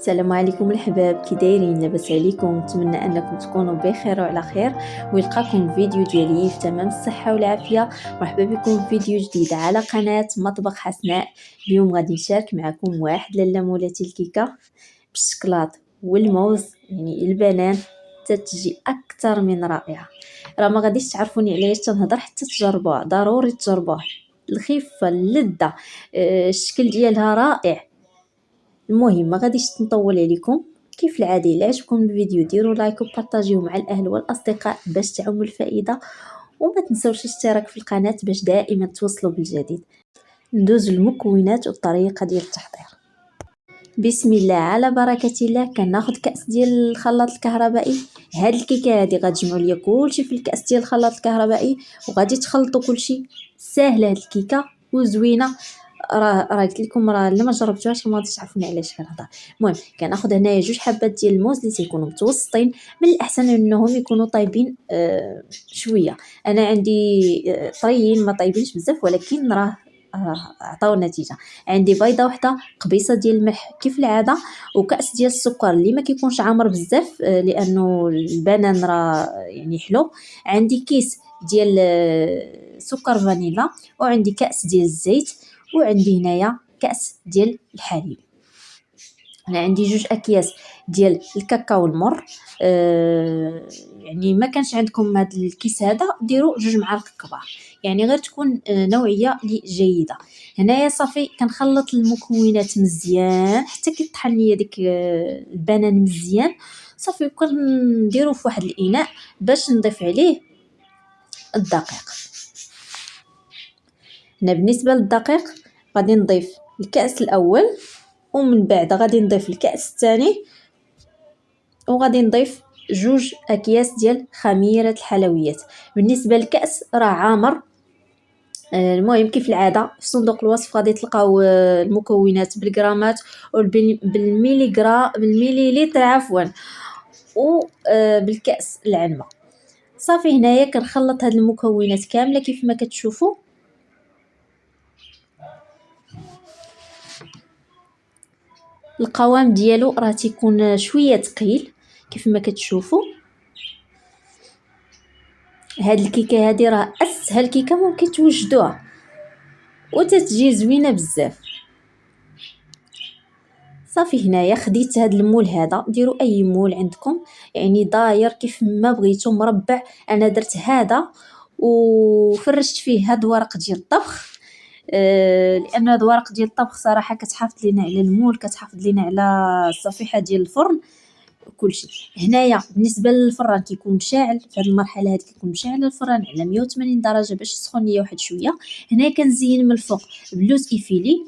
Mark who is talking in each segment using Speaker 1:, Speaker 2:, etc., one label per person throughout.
Speaker 1: السلام عليكم الحباب، كي دايرين؟ لاباس عليكم؟ نتمنى انكم تكونوا بخير وعلى خير ويلقاكم فيديو ديالي في تمام الصحه والعافيه. مرحبا بكم في فيديو جديد على قناه مطبخ حسناء. اليوم غادي نشارك معكم واحد لاله مولاتي الكيكه بالشكلاط والموز، يعني البنان، تتجي اكثر من رائعه. راه ما غاديش تعرفوني علاش تنهضر حتى تجربوها، ضروري تجربوها. الخفه، اللذه، الشكل ديالها رائع. المهم ما غاديش نطول عليكم، كيف العاده الا عجبكم الفيديو ديروا لايك وبارطاجيوه مع الاهل والاصدقاء باش تعم الفائده، وما تنسوش الاشتراك في القناه باش دائما توصلوا بالجديد. ندوز المكونات والطريقه ديال التحضير. بسم الله على بركه الله. كناخذ كاس ديال الخلاط الكهربائي. هاد الكيكه هادي غتجمعوا ليا كلشي في الكاس ديال الخلاط الكهربائي وغادي تخلطوا كلشي. ساهله هاد الكيكه وزوينه. راه قلت لكم، راه الا ما جربتوهاش ما غاديش تعرفوني علاش كنهضر. المهم كناخذ هنايا 2 حبات ديال الموز اللي تيكونوا متوسطين، من الاحسن انهم يكونوا طايبين شويه. انا عندي طريين ما طايبينش بزاف، ولكن راه عطاو النتيجه. عندي بيضه وحده، قبيصه ديال الملح كيف العاده، وكاس ديال السكر اللي ما كيكونش عامر بزاف لانه البنان راه يعني حلو. عندي كيس ديال سكر فانيلا، وعندي كاس ديال الزيت، وعندي هنايا كاس ديال الحليب. انا عندي 2 اكياس ديال الكاكاو المر. يعني ما كانش عندكم هذا الكيس هذا ديروا 2 معالق كبار، يعني غير تكون نوعيه لي جيده. هنايا صافي كنخلط المكونات مزيان حتى كيطحن ليا ديك البنان مزيان. صافي كنديرو في واحد الاناء باش نضيف عليه الدقيق. هنا بالنسبه للدقيق غادي نضيف الكاس الاول، ومن بعد غادي نضيف الكاس الثاني، وغادي نضيف 2 اكياس ديال خميره الحلويات. بالنسبه للكاس راه عامر. المهم كيف العاده في صندوق الوصف غادي تلقاو المكونات بالغرامات بالمليلتر عفوا، وبالكاس العنبه. صافي هنايا كنخلط هاد المكونات كامله كيف ما كتشوفوا. القوام ديالو راه تيكون شويه ثقيل كيف ما كتشوفوا. هاد الكيكه هادي راه اسهل كيكه ممكن توجدوها وتتجي زوينه بزاف. صافي هنايا خديت هاد المول هذا، ديروا اي مول عندكم، يعني داير كيف ما بغيتو، مربع. انا درت هذا وفرشت فيه هاد ورق ديال الطبخ. لان هاد ورق ديال الطبخ صراحه كتحافظ لينا على المول، كتحافظ لينا على الصفيحه ديال الفرن كلشي. هنايا بالنسبه للفران كيكون مشاعل، في هذه المرحله هذه كيكون مشاعل الفران على 180 درجه باش يسخن ليا واحد شويه. هنايا كنزين من الفوق بلوز ايفيلي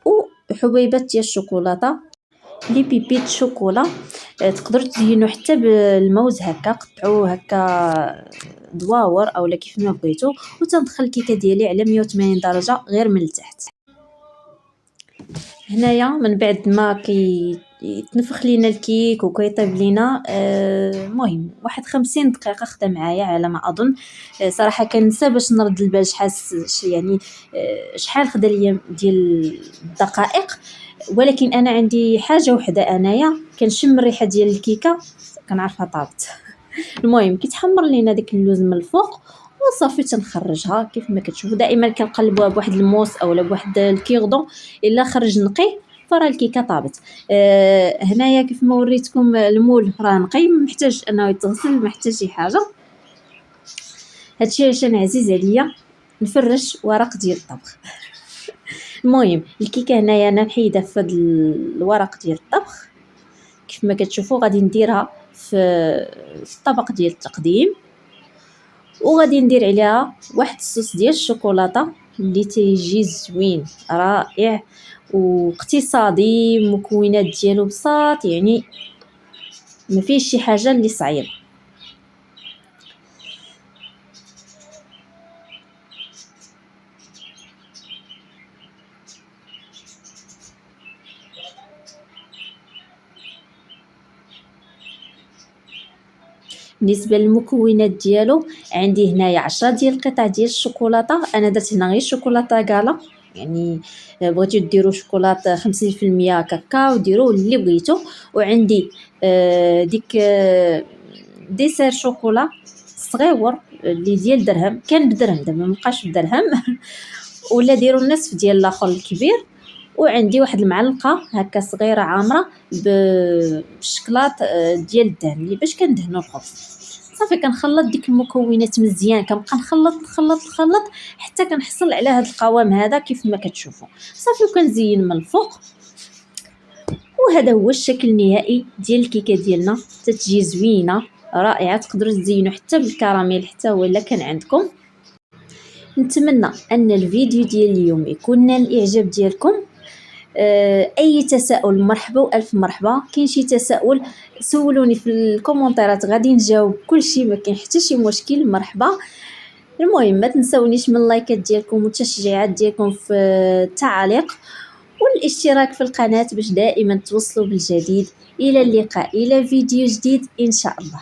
Speaker 1: وحبيبات ديال الشوكولاته، لي بيبيت شوكولا. تقدروا تزينوا حتى بالموز هكا، قطعوه هكا دواور اولا كيف ما بغيتو، وتندخل الكيكه ديالي على 180 درجه غير من التحت. هنايا من بعد ما يتنفخ لينا الكيك وكيطيب لينا، المهم واحد 50 دقيقه خدا معايا على ما اظن. صراحه كنسى باش نرد البال يعني شحال خدا ليا ديال الدقائق. ولكن انا عندي حاجه وحده، انايا كنشم الريحه ديال الكيكه كنعرفها طابت. المهم كيتحمر لينا داك اللوز من الفوق وصافي تنخرجها كيف ما كتشوفوا. دائما كنقلبوها بواحد الموس اولا بواحد الكيردون، الا خرج نقي فرا الكيكه طابت. هنايا كيف ما وريتكم المول راه نقي، ما محتاج انه يتغسل، ما محتاج شي حاجه. هادشي عشان عزيز عليا نفرش ورق ديال الطبخ. المهم الكيكه هنايا انا نحيدها في هذا الورق ديال الطبخ كيف ما كتشوفوا. غادي نديرها في الطبق ديال التقديم، وغادي ندير عليها واحد الصوص ديال الشوكولاته اللي تيجي زوين رائع واقتصادي. المكونات ديالو بساط، يعني ما فيش شي حاجه اللي صعيبه. بالنسبه للمكونات ديالو عندي هنايا 10 ديال القطع ديال الشوكولاته. انا درت هنا غير الشوكولاته كالا، يعني بغيتو ديروا شوكولاتة 50% كاكاو ديروه اللي بغيتو. وعندي ديك ديسير شوكولا صغيور اللي ديال درهم، كان بدرهم دابا مابقاش بدرهم ولا ديروا النصف ديال الاخر الكبير. وعندي واحد المعلقه هكا صغيره عامره بالشكلاط ديال الدهن اللي باش كندهنوا الخبز. صافي كنخلط ديك المكونات مزيان، كنبقى نخلط حتى كنحصل على هذا القوام هذا كيف ما كتشوفوا. صافي وكنزين من الفوق، وهذا هو الشكل النهائي ديال الكيكه ديالنا. تتجي زوينه رائعه، تقدروا تزينوا حتى بالكراميل حتى هو الا كان عندكم. نتمنى ان الفيديو ديال اليوم يكون نال الاعجاب ديالكم. اي تساؤل مرحبا والف مرحبا. كاين شي تساؤل سولوني في الكومونتيرات غادي نجاوب كلشي، ما كاين حتى شي مشكل، مرحبا. المهم ما تنسونيش من اللايكات ديالكم والتشجيعات ديالكم في التعاليق والاشتراك في القناة باش دائما توصلوا بالجديد. الى اللقاء، الى فيديو جديد ان شاء الله.